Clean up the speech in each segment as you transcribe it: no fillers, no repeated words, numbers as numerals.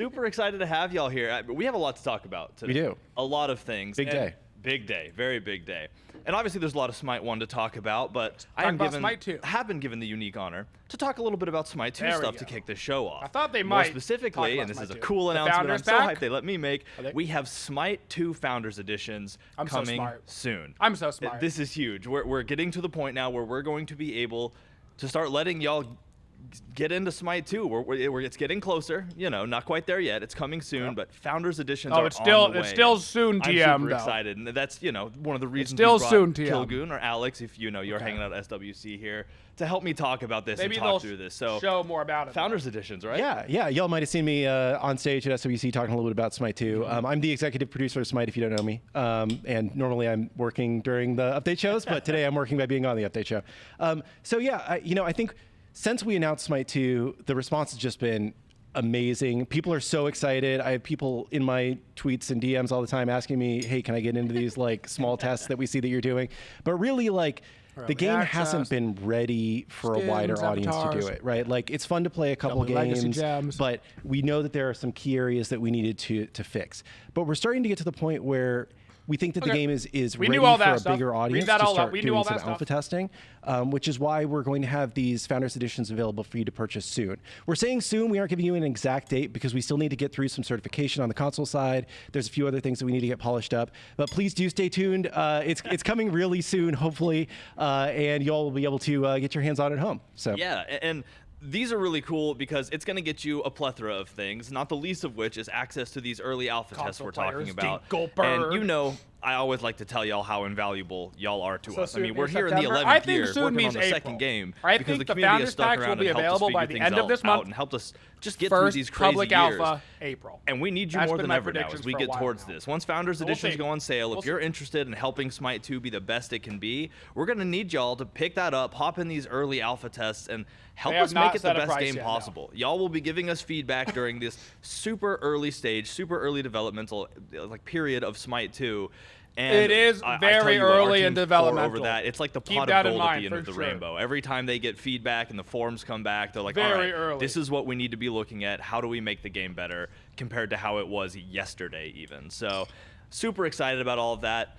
super excited to have y'all here. We have a lot to talk about today. We do. A lot of things. Big day. Big day. Very big day. And obviously there's a lot of Smite 1 to talk about, but I have been given the unique honor to talk a little bit about Smite 2 stuff to kick this show off. I thought they More might specifically, and this is a Smite 2. cool The announcement I'm Founders so Pack? hyped they let me make, we have Smite 2 Founders Editions coming soon. I'm so smart. This is huge. We're getting to the point now where we're going to be able to start letting y'all get into Smite 2. It's getting closer. You know, not quite there yet. It's coming soon, but Founders Editions are on the way. It's still soon, TM, I'm super excited, and that's, you know, one of the reasons still we brought soon, TM. Kilgoon or Alex, if you know you're hanging out at SWC here, to help me talk about this and talk through this. So show more about it. Founders Editions, right? Yeah. Y'all might have seen me on stage at SWC talking a little bit about Smite 2. I'm the executive producer of Smite, if you don't know me. And normally I'm working during the update shows, but today I'm working by being on the update show. So yeah, I think since we announced Smite 2, the response has just been amazing. People are so excited. I have people in my tweets and DMs all the time asking me, hey, can I get into these like small tests that we see that you're doing? But really, like, the game hasn't been ready for a wider audience to do it, right? Like, it's fun to play a couple games, but we know that there are some key areas that we needed to fix. But we're starting to get to the point where we think that the game is ready for a bigger audience to start doing some alpha testing, which is why we're going to have these Founders Editions available for you to purchase soon. We're saying soon. We aren't giving you an exact date because we still need to get through some certification on the console side. There's a few other things that we need to get polished up. But please do stay tuned. It's coming really soon, hopefully, and y'all will be able to get your hands on it at home. So yeah, and these are really cool because it's going to get you a plethora of things, not the least of which is access to these early alpha tests we're talking about. And you know, I always like to tell y'all how invaluable y'all are to us. I mean, we're here in the 11th year working on the second game because the community has stuck around and helped us figure things out and helped us just get through these crazy years. Alpha, April. And we need you more than ever now as we get towards this. Once Founders Editions go on sale, if you're interested in helping Smite 2 be the best it can be, we're going to need y'all to pick that up, hop in these early alpha tests, and help us make it the best game possible. Y'all will be giving us feedback during this super early stage, super early developmental period of Smite 2. And it is very early in developmental. Over that, it's like the pot of gold at the end of the rainbow. Every time they get feedback and the forums come back, they're like, all right, this is what we need to be looking at. How do we make the game better compared to how it was yesterday even? So super excited about all of that.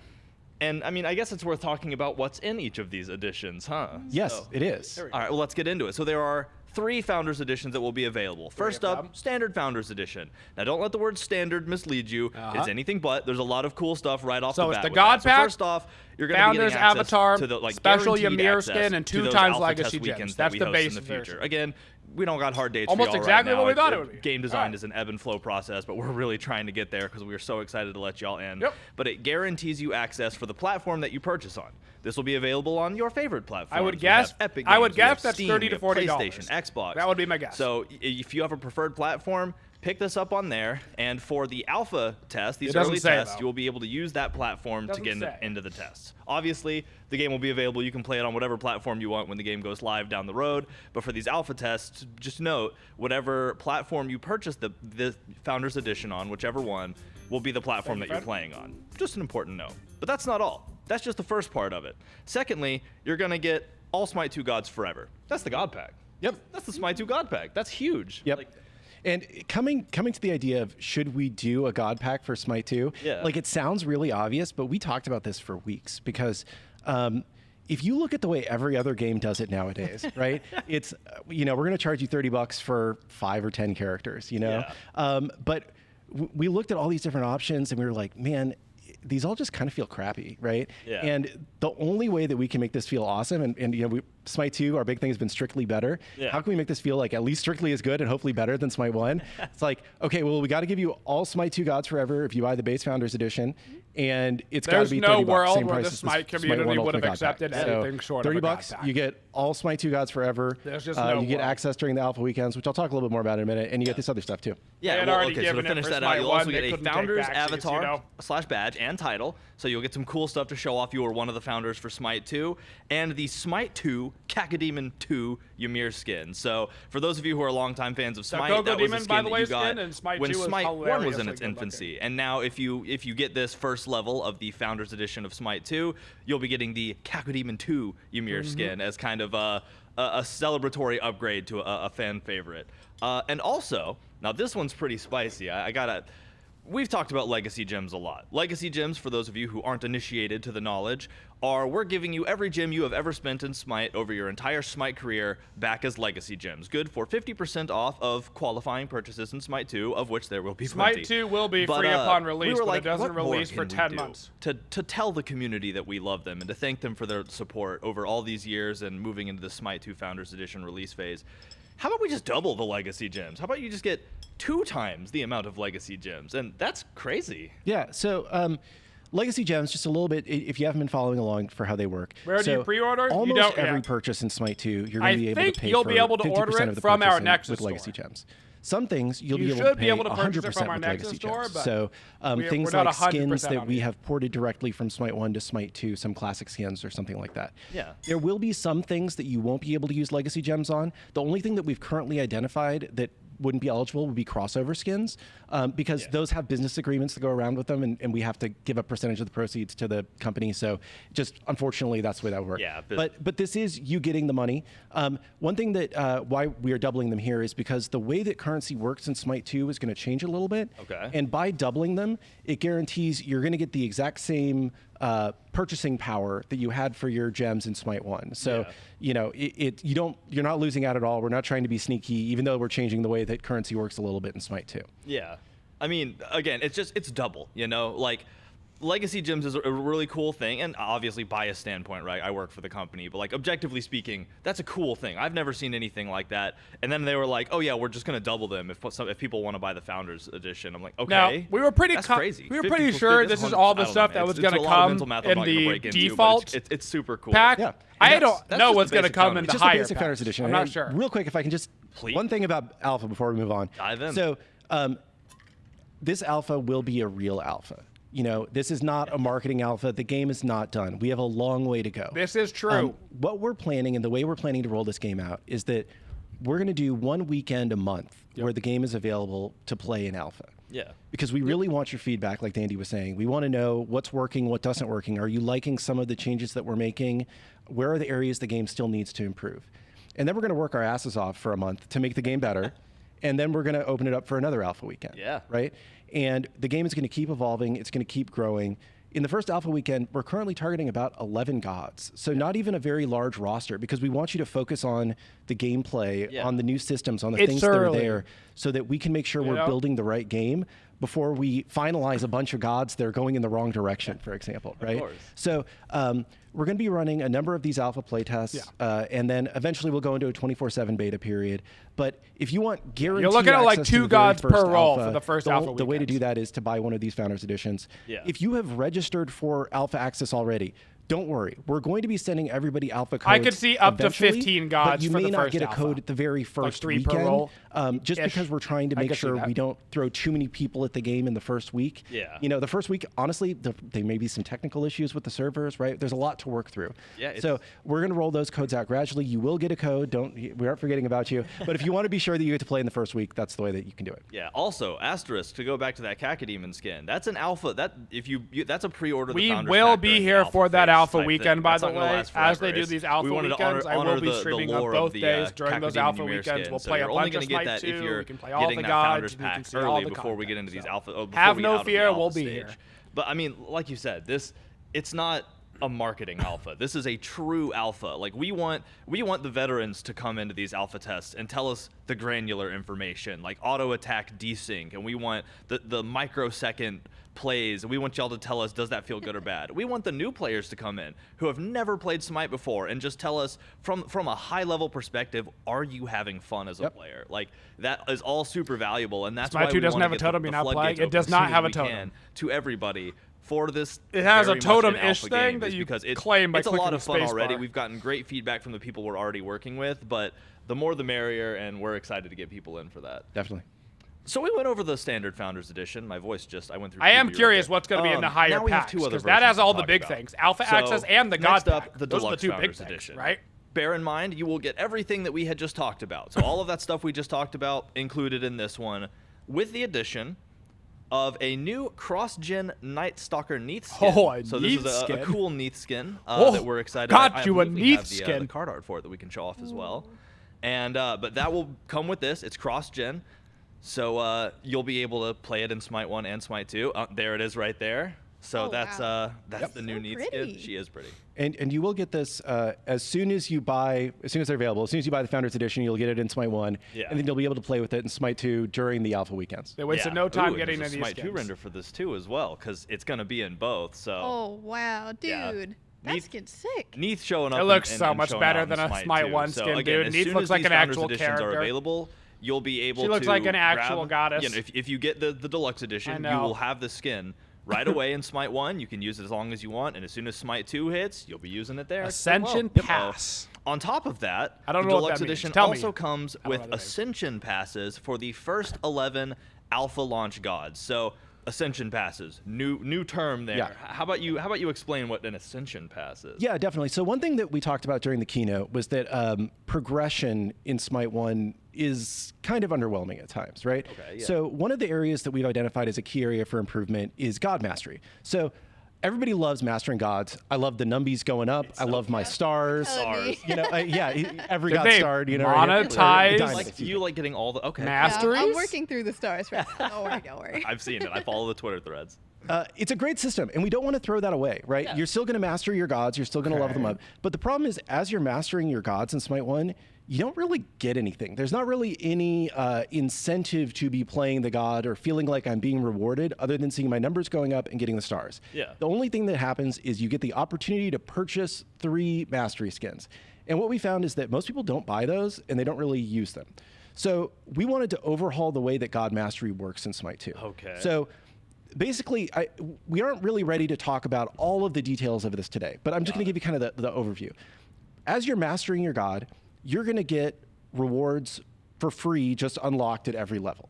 And I mean, I guess it's worth talking about what's in each of these editions, huh? Yes, it is. All right, well, let's get into it. So there are 3 Founders Editions that will be available. First up, Standard Founders Edition. Now, don't let the word standard mislead you. It's anything but. There's a lot of cool stuff right off the bat. So it's the God Pack, first off, you're going to be getting access Avatar, to the special Ymir skin, and 2 times Legacy Gems. That's the base version. Again, we don't got hard dates almost for y'all exactly right now. what we thought it would be. Game design is an ebb and flow process, but we're really trying to get there because we're so excited to let y'all in. But it guarantees you access for the platform that you purchase on. This will be available on your favorite platform. I would guess. Epic I would guess that's Steam, $30 to $40. PlayStation, Xbox. That would be my guess. So if you have a preferred platform, pick this up on there. And for the alpha test, these early tests, you will be able to use that platform to get into the tests. Obviously, the game will be available. You can play it on whatever platform you want when the game goes live down the road. But for these alpha tests, just note, whatever platform you purchase the Founders Edition on, whichever one, will be the platform that you're playing on. Just an important note. But that's not all. That's just the first part of it. Secondly, you're going to get all Smite 2 Gods Forever. That's the God Pack. Yep. That's the Smite 2 God Pack. That's huge. Yep. And coming to the idea of should we do a God Pack for Smite 2? Yeah. Like, it sounds really obvious, but we talked about this for weeks because if you look at the way every other game does it nowadays, right? It's, we're going to charge you $30 for 5 or 10 characters, but we looked at all these different options and we were like, man, these all just kind of feel crappy, right? Yeah. And the only way that we can make this feel awesome, and Smite 2, our big thing has been strictly better. Yeah. How can we make this feel like at least strictly as good and hopefully better than Smite 1? It's like, okay, well, we got to give you all Smite 2 Gods Forever if you buy the base Founders Edition, and it's got to be $30. There's no world same where price the as Smite community would have accepted anything short of a God Pack. You get all Smite 2 Gods Forever. There's just no you get access during the alpha weekends, which I'll talk a little bit more about in a minute, and you get this other stuff too. Yeah, well, okay, so to finish that out, you'll also get a Founders Avatar / badge and title. So you'll get some cool stuff to show off you were one of the founders for Smite 2. And the Smite 2 Cacodemon 2 Ymir skin. So for those of you who are longtime fans of Smite, Coco that was a Demon, skin by the that way, you got and Smite when 2 Smite 1 was in its good infancy. looking. And now if you get this first level of the Founders Edition of Smite 2, you'll be getting the Cacodemon 2 Ymir skin as kind of a celebratory upgrade to a fan favorite. And also, now this one's pretty spicy. We've talked about legacy gems a lot. Legacy gems, for those of you who aren't initiated to the knowledge, we're giving you every gem you have ever spent in Smite over your entire Smite career back as legacy gems. Good for 50% off of qualifying purchases in Smite 2, of which there will be plenty. Smite 2 will be free upon release, but it doesn't what more release for can we 10 do months. To tell the community that we love them and to thank them for their support over all these years and moving into the Smite 2 Founders Edition release phase. How about we just double the legacy gems? How about you just get 2 times the amount of legacy gems? And that's crazy. Yeah, so legacy gems, just a little bit, if you haven't been following along for how they work. Where do you pre-order? Almost you don't, every purchase in Smite 2, you're going to be able to pay you'll for be able to order 50% it of the from our purchase Nexus with store. legacy gems. Some things you'll be You able to should pay be able to purchase 100% it from our with Nexus legacy store, gems. but So things we're not like 100% skins that on we it. have ported directly from Smite 1 to Smite 2, some classic skins or something like that. Yeah. There will be some things that you won't be able to use legacy gems on. The only thing that we've currently identified that wouldn't be eligible would be crossover skins, because those have business agreements to go around with them, and we have to give a percentage of the proceeds to the company. So just unfortunately, that's the way that would work. Yeah, but this is you getting the money. One thing that why we are doubling them here is because the way that currency works in Smite 2 is going to change a little bit. Okay. And by doubling them, it guarantees you're going to get the exact same purchasing power that you had for your gems in Smite 1. So, you know, you're not losing out at all. We're not trying to be sneaky, even though we're changing the way that currency works a little bit in Smite 2. Yeah. I mean, again, it's double, you know, like legacy gems is a really cool thing, and obviously bias standpoint, right? I work for the company, but like objectively speaking, that's a cool thing. I've never seen anything like that. And then they were like, "Oh yeah, we're just gonna double them if people want to buy the Founders Edition." I'm like, "Okay." Now, we were pretty crazy. We were pretty sure this is all the stuff that was gonna come in the default. It's super cool. Pack. Yeah. I don't know what's going gonna come in the just higher the basic Founders Edition. I'm not sure. Real quick, if I can just one thing about Alpha before we move on. Dive in. So, this Alpha will be a real Alpha. You know, this is not a marketing alpha. The game is not done. We have a long way to go. This is true. What we're planning and the way we're planning to roll this game out is that we're going to do one weekend a month where the game is available to play in alpha. Yeah. Because we really want your feedback, like Dandy was saying. We want to know what's working, what doesn't working. Are you liking some of the changes that we're making? Where are the areas the game still needs to improve? And then we're going to work our asses off for a month to make the game better. And then we're going to open it up for another alpha weekend. Yeah. Right? And the game is going to keep evolving. It's going to keep growing. In the first alpha weekend, we're currently targeting about 11 gods. So not even a very large roster, because we want you to focus on the gameplay, on the new systems, on the things that are there, so that we can make sure we're building the right game before we finalize a bunch of gods that are going in the wrong direction, for example, right? Of course. So we're going to be running a number of these alpha playtests, and then eventually we'll go into a 24/7 beta period. But if you want guaranteed you're looking at like access 2 to the very gods first per roll alpha, for the first the alpha the way to weekends. do that is to buy one of these Founders Editions. Yeah. If you have registered for alpha access already, don't worry. We're going to be sending everybody alpha codes. I could see up to eventually, 15 but gods you for may the not first get a alpha. code at the very first 3 per weekend, roll. just because we're trying to I make could see sure that. we don't throw too many people at the game in the first week. Yeah. You know, the first week, honestly, there may be some technical issues with the servers, right? There's a lot to work through. Yeah, So we're going to roll those codes out gradually. You will get a code. We aren't forgetting about you. But if you want to be sure that you get to play in the first week, that's the way that you can do it. Yeah. Also, asterisk to go back to that Cacodemon skin. That's an alpha. That's a pre-order. We the Founders will Pack be during here the for that phase alpha type weekend, thing. by That's the not gonna way. last As they forever. do these alpha We wanted to weekends, I honor will be the streaming lore on of both the, days during those Cacodemon alpha Ymir weekends. skin. We'll So play a you're only bunch of gonna get Smite that 2. if you're We can play all getting the that gods. Founders We can Pack see all early the before we get content, into these so. alpha. Before Have we no get out of the fear, alpha we'll be stage. here. But I mean, like you said, it's not a marketing alpha. This is a true alpha. Like we want the veterans to come into these alpha tests and tell us the granular information, like auto attack desync, and we want the microsecond plays, and we want y'all to tell us, does that feel good or bad? We want the new players to come in who have never played Smite before and just tell us from a high level perspective, are you having fun as a player? Like that is all super valuable, and that's Smite why 2 we doesn't wanna have a get totem, the you're not floodgates playing. It open does as not soon have as a totem. we can to everybody. For this, It has very a much totem-ish an alpha thing game that is you because claim by it's a lot clicking of fun the space already. bar. We've gotten great feedback from the people we're already working with, but the more the merrier, and we're excited to get people in for that. Definitely. So we went over the standard Founders Edition. My voice I went through. I am puberty curious right what's going to be in the there. higher Now we have packs, two other because that has versions all to the talk big about. things. Alpha So, Access and the next God up, Pack. the Those are the Deluxe 2 big Founders things, Edition. right? bear in mind, you will get everything that we had just talked about. So all of that stuff we just talked about included in this one, with the addition of a new cross-gen Night Stalker Neath skin. So this is a cool Neath skin that we're excited about. Got you a Neath skin. The card art for it that we can show off as well. And but that will come with this. It's cross-gen, so you'll be able to play it in Smite 1 and Smite 2. There it is right there. So that's the new Neath skin. She is pretty. And you will get this as soon as they're available. As soon as you buy the Founders Edition, you'll get it in Smite 1, and then you'll be able to play with it in Smite 2 during the alpha weekends. They wasted no time getting a Smite 2 render for this too as well, because it's going to be in both. So. Oh wow, dude. That skin's sick. Neath showing up. It looks so much better than a Smite 1 skin, dude. Neath looks like an actual character. Are available, you'll be able to. She looks like an actual goddess. You know, if you get the deluxe edition, you will have the skin right away in Smite 1. You can use it as long as you want, and as soon as Smite 2 hits, you'll be using it there. Ascension Pass. On top of that, I don't the know deluxe what that edition means. also comes with Ascension passes for the first 11 alpha launch gods. So Ascension passes, new term there. Yeah. How about you explain what an Ascension pass is? Yeah, definitely. So one thing that we talked about during the keynote was that progression in Smite 1 is kind of underwhelming at times, right? Okay, yeah. So one of the areas that we've identified as a key area for improvement is God Mastery. So everybody loves mastering gods. I love the numbies going up. I love my stars. You know, every god starred. You know, monetize. You like getting all the masteries. Yeah, I'm working through the stars right now. Don't worry. I've seen it. I follow the Twitter threads. It's a great system, and we don't want to throw that away, right? Yeah. You're still going to master your gods. You're still going to level them up. But the problem is, as you're mastering your gods in Smite 1, you don't really get anything. There's not really any incentive to be playing the god or feeling like I'm being rewarded other than seeing my numbers going up and getting the stars. Yeah. The only thing that happens is you get the opportunity to purchase 3 mastery skins. And what we found is that most people don't buy those, and they don't really use them. So we wanted to overhaul the way that God Mastery works in Smite 2. Okay. So basically, we aren't really ready to talk about all of the details of this today, but I'm just going to give you kind of the overview. As you're mastering your god, you're going to get rewards for free just unlocked at every level.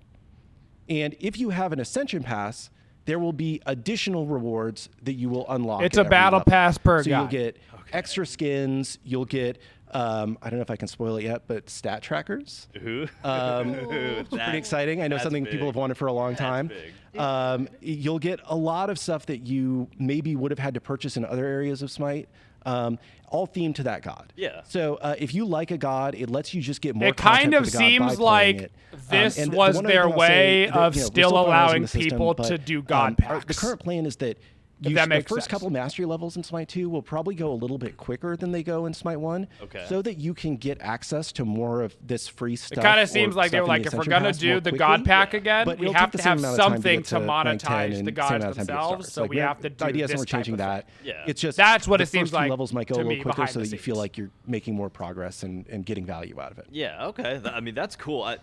And if you have an Ascension Pass, there will be additional rewards that you will unlock. It's a battle pass per so guy. You'll get extra skins. You'll get, I don't know if I can spoil it yet, but stat trackers. It's pretty exciting. I know something people have wanted for a long time. You'll get a lot of stuff that you maybe would have had to purchase in other areas of Smite. All themed to that god. Yeah. So if you like a god, it lets you just get more. It kind of seems like this was their way of still allowing people to do god packs. The current plan is that the first couple mastery levels in Smite 2 will probably go a little bit quicker than they go in Smite 1, so that you can get access to more of this free stuff. It kind of seems like they were like, if we're going to do the god pack again, we have to have something to monetize the gods themselves, so we have to do this. The idea isn't we're changing that. It's just that's what it seems like. Levels might go a little quicker so that you feel like you're making more progress and getting value out of it. Yeah, okay. I mean, that's cool.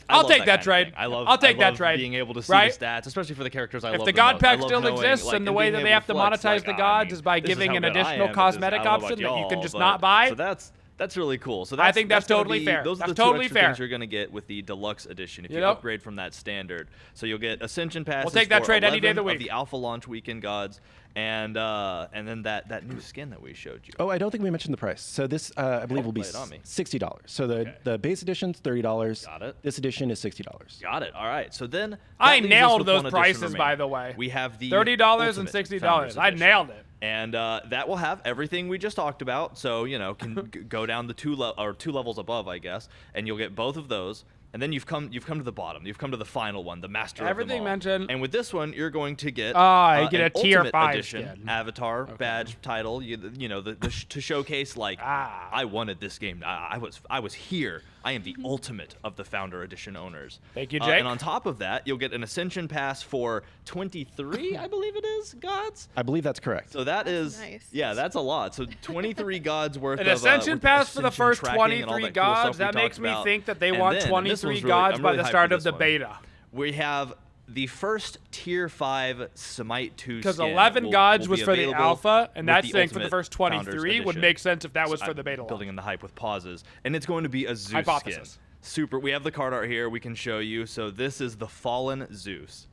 I'll take that trade. I'll take that trade. Being able to see the stats, especially for the characters I love. If the god pack still exists, and the way that they have to monetize the gods is by giving an additional cosmetic option that you can just not buy. So that's really cool. So I think that's totally fair. Those are the two extra things you're going to get with the deluxe edition if you upgrade from that standard. So you'll get Ascension passes. We'll take that trade any day of the week. The Alpha Launch Weekend gods, and then that new skin that we showed you. Oh, I don't think we mentioned the price. So this, I believe, will be $60. So the base edition's $30. Got it. This edition is $60. Got it. All right. So then I nailed those prices, by the way. We have the $30 and $60. I nailed it. And that will have everything we just talked about. So, can go down the two levels above, I guess, and you'll get both of those. And then you've come to the bottom. You've come to the final one, the master everything of them all. mentioned. And with this one, you're going to get you get a tier Ultimate 5 edition skin. avatar badge title. To showcase I wanted this game. I was here. I am the ultimate of the Founder Edition owners. Thank you, Jake. And on top of that, you'll get an Ascension Pass for 23, I believe it is, gods. I believe that's correct. So that is nice. Yeah, that's a lot. So 23 gods worth an of Ascension Pass for the first tracking 23 that gods. cool That makes me think that they and want then, 23 gods by the start of the one. beta. We have the first tier 5 Smite 2 because skin 11 gods was for the alpha, and that's saying for the Ultimate first 23 Founders would make sense if that was for I'm the beta. Building in the hype with pauses, and it's going to be a Zeus Hypothesis. skin. Super. We have the card art here. We can show you. So this is the Fallen Zeus.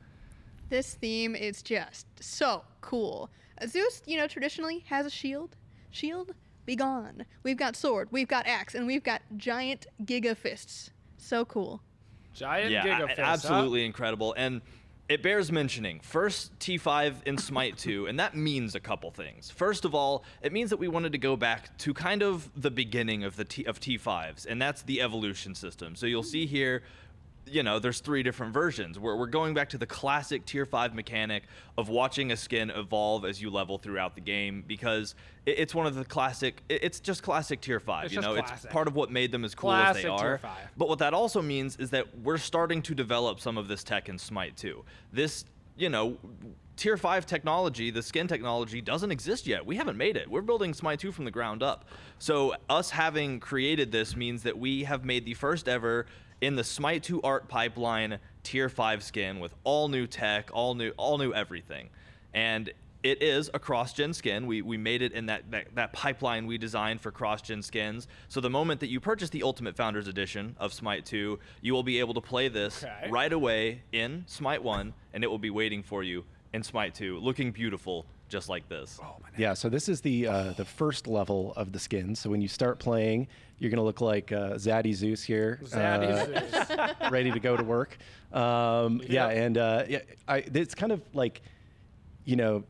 This theme is just so cool. Zeus, traditionally has a shield, be gone. We've got sword, we've got axe, and we've got giant giga fists. So cool. Giant giga fists. Absolutely incredible. And it bears mentioning, first T5 in Smite 2, and that means a couple things. First of all, it means that we wanted to go back to kind of the beginning of T5s, and that's the evolution system. So you'll see here, you know, there's 3 different versions. We're going back to the classic Tier 5 mechanic of watching a skin evolve as you level throughout the game, because it's one of the classic, it's just classic Tier 5. It's you know, classic. It's part of what made them as cool Classic as they are. Tier 5. But what that also means is that we're starting to develop some of this tech in Smite 2. This, you know, Tier 5 technology, the skin technology, doesn't exist yet. We haven't made it. We're building Smite 2 from the ground up. So us having created this means that we have made the first ever in the Smite 2 art pipeline Tier 5 skin with all new tech, all new everything. And it is a cross-gen skin. We made it in that pipeline we designed for cross-gen skins. So the moment that you purchase the Ultimate Founders Edition of Smite 2, you will be able to play this right away in Smite 1, and it will be waiting for you in Smite 2, looking beautiful just like this. Oh, yeah, so this is the first level of the skins. So when you start playing, you're going to look like Zaddy Zeus here. Zaddy Zeus. Ready to go to work. Yeah, and it's kind of like, you know,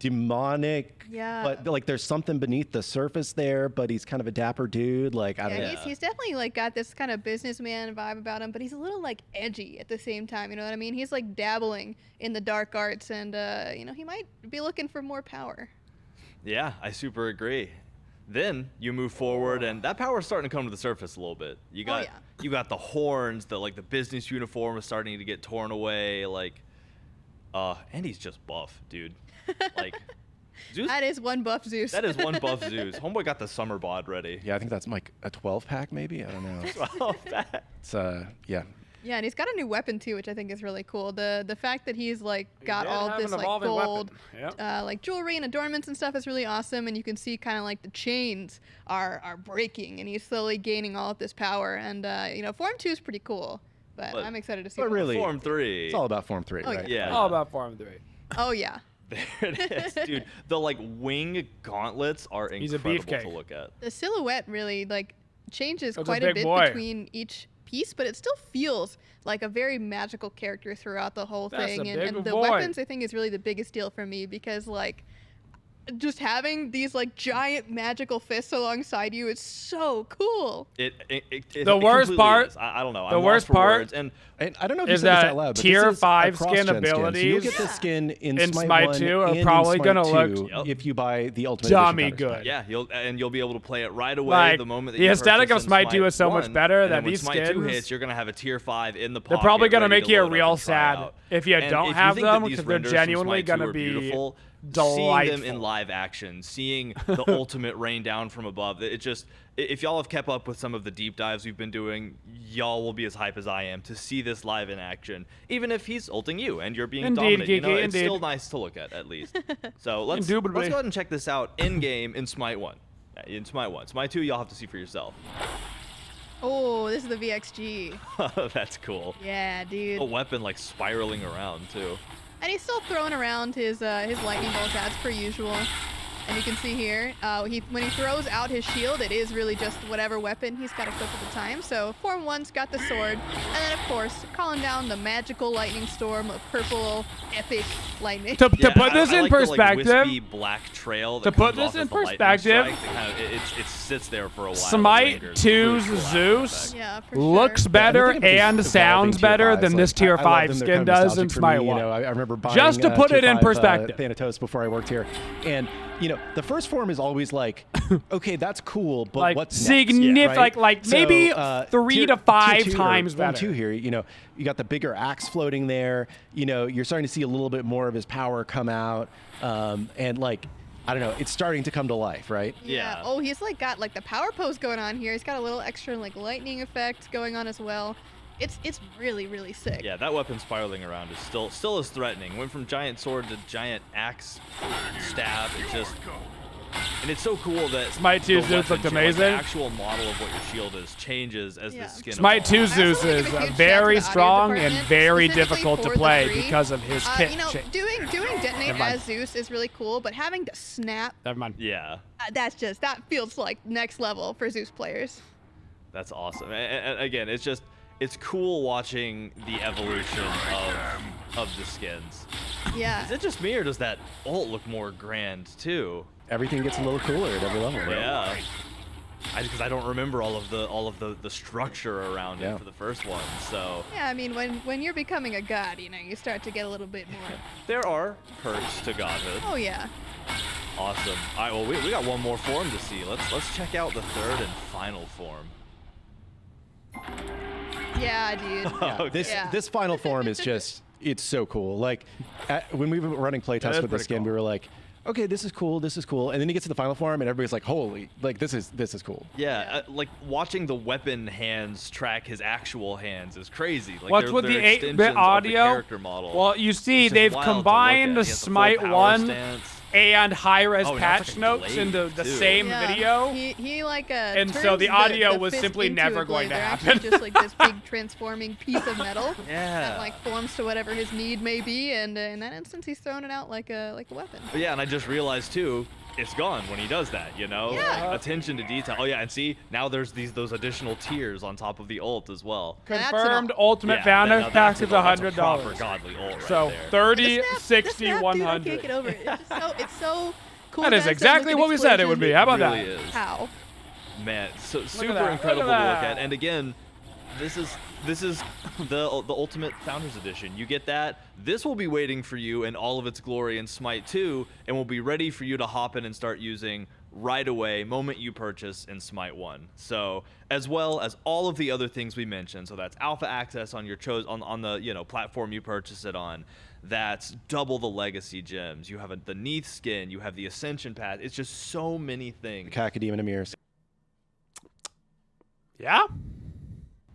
demonic, but like there's something beneath the surface there, but he's kind of a dapper dude. Like, I don't know. He's definitely like got this kind of businessman vibe about him, but he's a little like edgy at the same time. You know what I mean? He's like dabbling in the dark arts, and you know, he might be looking for more power. Yeah, I super agree. Then you move forward, and that power is starting to come to the surface a little bit. You got you got the horns, the business uniform is starting to get torn away, like, and he's just buff, dude. Like, Zeus. That is one buff Zeus. That is one buff Zeus. Homeboy got the summer bod ready. Yeah, I think that's like a 12-pack maybe. I don't know. 12-pack. It's yeah. Yeah, and he's got a new weapon too, which I think is really cool. The fact that he's like got all this like gold, like jewelry and adornments and stuff is really awesome. And you can see kind of like the chains are breaking, and he's slowly gaining all of this power. And you know, Form 2 is pretty cool, but I'm excited to see. But really, Form 3. It's all about Form 3, right? Yeah. All about Form 3. Oh yeah. There it is, dude. The like wing gauntlets are incredible to look at. The silhouette really like changes quite a bit between each piece, but it still feels like a very magical character throughout the whole thing. And the weapons, I think, is really the biggest deal for me, because like just having these like giant magical fists alongside you is so cool. The worst part is. I don't know. The worst part, and I don't know if you is said this that out loud, but Tier this is 5 a cross-gen skin abilities. So you'll get the skin in Smite 2 are probably going to look if you buy the Ultimate dummy Edition good. Yeah, you'll be able to play it right away like, the moment that the you aesthetic of Smite 2 is so 1, much better than when these Smite skins. 2 hits, you're gonna have a Tier 5 in the pocket. They're probably gonna ready make to you load up real and try sad out. if you And don't if have you think that them, these because they're renders from genuinely Smite 2 gonna are be beautiful, delightful. seeing them in live action, seeing the ultimate rain down from above, it just, if y'all have kept up with some of the deep dives we've been doing, y'all will be as hype as I am to see this live in action. Even if he's ulting you and you're being dominant, you know, it's still nice to look at least. So let's go ahead and check this out in game in Smite 1. In Smite 1. Smite 2, y'all have to see for yourself. Oh, this is the VXG. That's cool. Yeah, dude. A weapon like spiraling around too. And he's still throwing around his lightning bolts as per usual. And you can see here, when he throws out his shield, it is really just whatever weapon he's got equipped at the time. So Form 1's got the sword, and then of course, calling down the magical lightning storm of purple epic lightning. To put this in perspective, the, like, wispy black trail that comes off as the perspective, it sits there for a while. Smite 2's Zeus looks sure. better and sounds better than this Tier 5 skin does in Smite 1. You know, I remember buying just to put it in perspective. Thanatos before I worked here, and you know, the first form is always like, okay, that's cool, but like what's significant, next? Right? like maybe 3 to 5 times better. Form 2 here, you know, you got the bigger axe floating there. You know, you're starting to see a little bit more of his power come out, and like, I don't know, it's starting to come to life, right? Yeah. Oh, he's like got like the power pose going on here. He's got a little extra like lightning effect going on as well. It's really, really sick. Yeah, that weapon spiraling around is still as threatening. Went from giant sword to giant axe stab. It's just And it's so cool that Smite 2 Zeus looked amazing. The actual model of what your shield is changes as the skin. Smite 2 Zeus is very strong and very difficult to play because of his kit. Doing detonate as Zeus is really cool, but having to snap. Never mind. Yeah. That feels like next level for Zeus players. That's awesome. And again, it's cool watching the evolution of the skins. Yeah. Is it just me, or does that ult look more grand too? Everything gets a little cooler at every level. Yeah. Because I don't remember all of the structure around it for the first one. So. Yeah, I mean, when you're becoming a god, you start to get a little bit more. There are perks to godhood. Oh yeah. Awesome. All right. Well, we got one more form to see. Let's check out the third and final form. Yeah, dude. This final form is just, it's so cool. Like, when we were running playtests with this skin, we were like, okay, this is cool, and then he gets to the final form, and everybody's like, holy, like, this is cool. Yeah, like, watching the weapon hands track his actual hands is crazy. Like, what's with the 8-bit audio? Character model. Well, you see, they've combined the Smite 1 and high-res patch notes into the same video. And so the audio was simply never going to happen. Just like this big transforming piece of metal that like forms to whatever his need may be, and in that instance, he's throwing it out like a weapon. But yeah, and I just realized too, it's gone when he does that, Yeah. Attention to detail. Oh yeah, and see, now there's those additional tiers on top of the ult as well. Confirmed Ultimate Founders Pack is $100. Proper godly ult right so there. 30, 60, 100. I can't get over it. It's so cool. That is exactly what we said it would be. How about that? Is. How? Man, so super incredible to look at. And again, this is the Ultimate Founders Edition. You get that. This will be waiting for you in all of its glory in Smite 2, and will be ready for you to hop in and start using right away, moment you purchase in Smite 1. So, as well as all of the other things we mentioned. So that's alpha access on your on the platform you purchase it on. That's double the legacy gems. You have the Neath skin. You have the Ascension path. It's just so many things. Cacodemon Emirs. Yeah.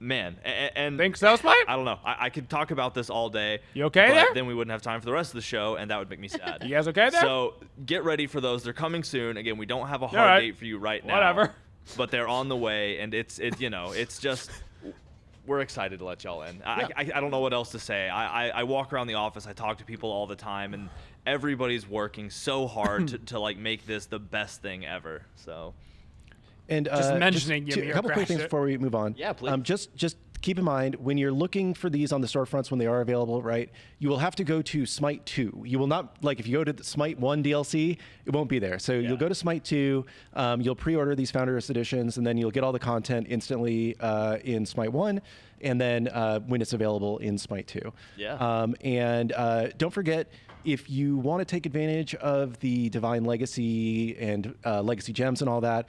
Man, and think so, Smite? I don't know. I could talk about this all day. You okay but there? Then we wouldn't have time for the rest of the show, and that would make me sad. You guys okay there? So get ready for those. They're coming soon. Again, we don't have a hard date for you right now. Whatever. But they're on the way, and it's just we're excited to let y'all in. I don't know what else to say. I walk around the office. I talk to people all the time, and everybody's working so hard to like make this the best thing ever. So. And just mentioning a couple quick things before we move on. Yeah, please. Just keep in mind, when you're looking for these on the storefronts when they are available, right, you will have to go to Smite 2. You will not, like if you go to the Smite 1 DLC, it won't be there. So you'll go to Smite 2, you'll pre-order these Founders Editions, and then you'll get all the content instantly in Smite 1, and then when it's available in Smite 2. Yeah. And don't forget, if you want to take advantage of the Divine Legacy and Legacy Gems and all that,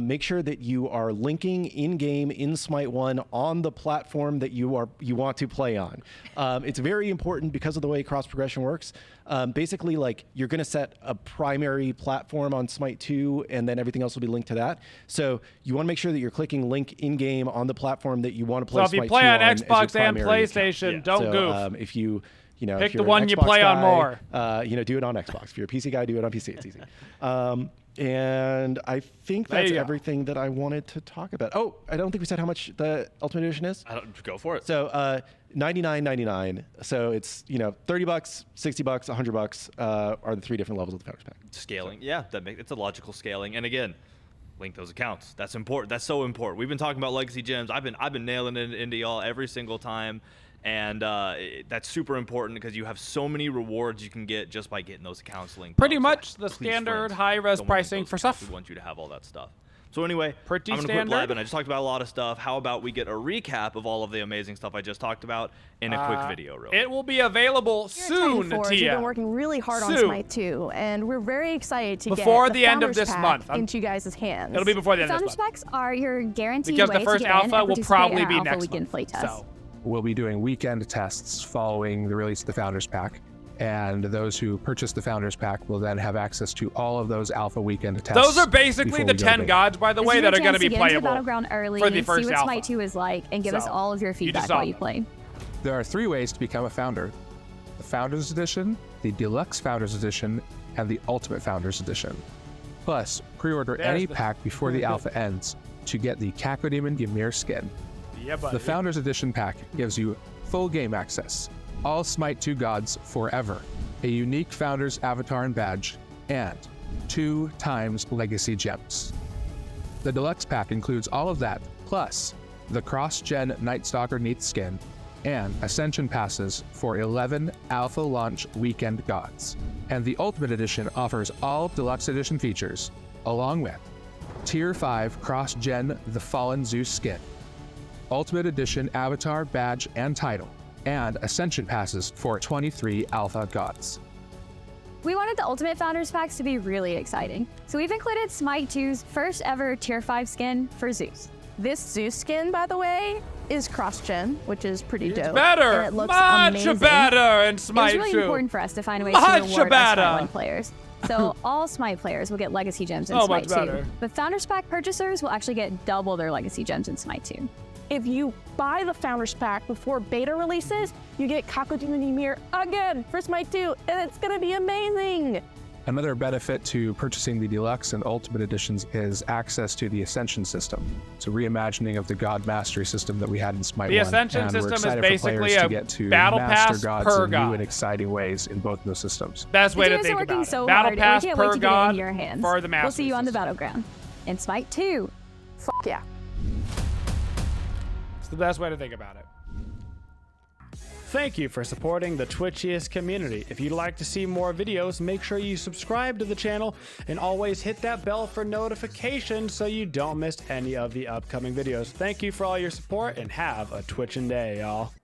make sure that you are linking in-game in Smite 1 on the platform that you want to play on. It's very important because of the way cross progression works. Basically, like you're going to set a primary platform on Smite 2, and then everything else will be linked to that. So you want to make sure that you're clicking link in-game on the platform that you want to play. So if you play on Xbox and PlayStation, don't goof. If you pick if you're the one you play guy, on more. Do it on Xbox. If you're a PC guy, do it on PC. It's easy. And I think that's everything that I wanted to talk about. Oh, I don't think we said how much the Ultimate Edition is. Go for it. So $99.99. So it's $30, $60, $100 are the three different levels of the Founders Pack. Scaling, yeah, it's a logical scaling. And again, link those accounts. That's important. That's so important. We've been talking about Legacy Gems. I've been nailing it into y'all every single time. And that's super important because you have so many rewards you can get just by getting those accounts linked. Pretty much the standard high-res pricing for stuff. We want you to have all that stuff. So anyway, pretty I'm going to quit standard. blabbing. I just talked about a lot of stuff. How about we get a recap of all of the amazing stuff I just talked about in a quick video? It will be available soon, Tia. We've been working really hard on Smite 2, and we're very excited to before get the end of this month into you guys' hands. It'll be before the end of this month. Founders Packs are your guaranteed because way the first to get alpha in will and probably be in next weekend month. playtest. So. We'll be doing weekend tests following the release of the Founders Pack, and those who purchase the Founders Pack will then have access to all of those alpha weekend tests. Those are basically the 10 gods, by the way, that are going to be playable Battleground early, for the first see what alpha. Smite 2 is like, and give us all of your feedback while you play. There are 3 ways to become a founder: the Founders Edition, the Deluxe Founders Edition, and the Ultimate Founders Edition. Plus, pre-order any pack before the alpha ends to get the Cacodemon Ymir skin. Yeah, buddy. The Founders Edition pack gives you full game access, all Smite 2 gods forever, a unique Founders avatar and badge, and 2 times Legacy Gems. The Deluxe pack includes all of that, plus the cross-gen Night Stalker Neath skin, and Ascension passes for 11 Alpha Launch Weekend gods. And the Ultimate Edition offers all Deluxe Edition features, along with Tier 5 cross-gen The Fallen Zeus skin, Ultimate Edition avatar, badge, and title, and Ascension passes for 23 Alpha gods. We wanted the Ultimate Founders Packs to be really exciting, so we've included Smite 2's first ever Tier 5 skin for Zeus. This Zeus skin, by the way, is cross-gen, which is pretty dope. It's better! And it looks much amazing. better in Smite 2! It was really important for us to find a way to reward our Smite 1 players. So all Smite players will get Legacy Gems in Smite 2. But Founders Pack purchasers will actually get double their Legacy Gems in Smite 2. If you buy the Founders Pack before beta releases, you get Cacodemon Ymir again for Smite 2, and it's gonna be amazing! Another benefit to purchasing the Deluxe and Ultimate Editions is access to the Ascension system. It's a reimagining of the God Mastery system that we had in Smite 1. The Ascension system is basically a to battle master pass gods per in god. new and exciting ways in both of those systems. Best way to think about it. So battle hard, pass we can't per wait to god get it in your hands. for the master We'll see you on the system. battleground. In Smite 2. Fuck yeah. It's the best way to think about it. Thank you for supporting the Twitchiest community. If you'd like to see more videos, make sure you subscribe to the channel and always hit that bell for notifications so you don't miss any of the upcoming videos. Thank you for all your support and have a Twitchin' day, y'all.